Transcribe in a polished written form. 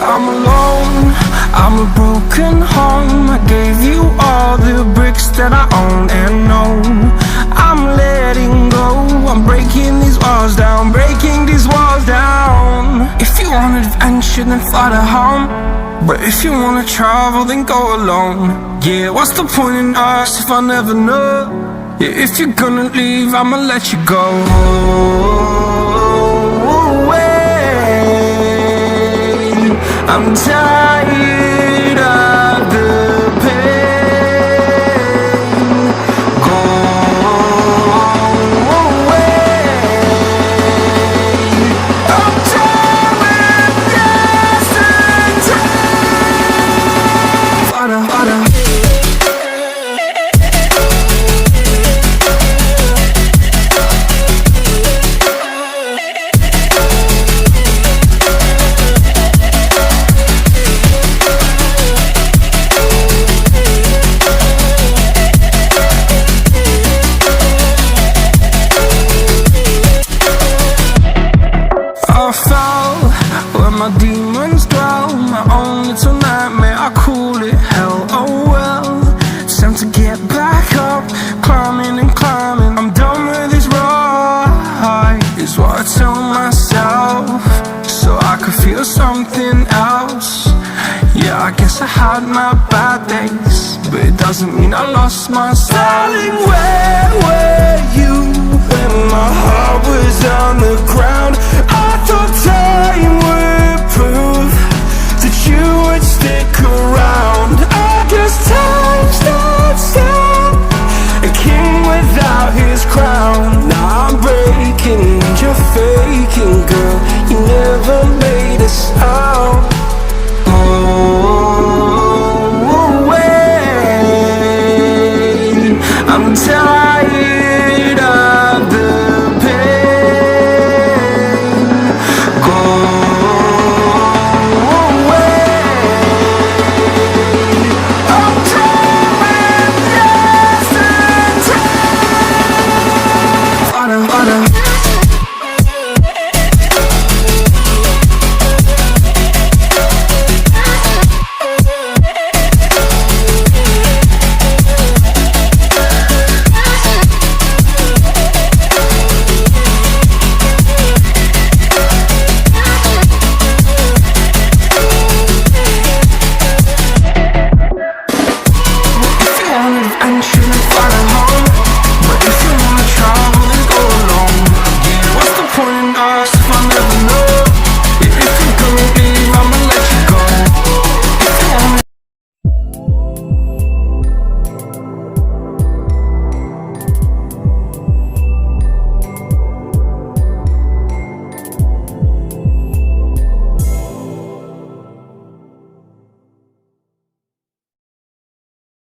I'm alone, I'm a broken home. I gave you all the bricks that I own and know. I'm letting go, I'm breaking these walls down, breaking these walls down. If you want adventure, then fly to home. But if you wanna travel, then go alone. Yeah, what's the point in us if I never know? Yeah, if you're gonna leave, I'ma let you go. I'm tired of the pain. Go away. I'm tired of yesterday. Fada, fada. I fell where my demons dwell, my own little nightmare, I call it hell. Oh well, it's time to get back up, climbing and climbing. I'm done with this ride, is what I tell myself, so I could feel something else. Yeah, I guess I had my bad days, but it doesn't mean I lost myself. Darling, where were you when my heart was on the ground? I thought time would prove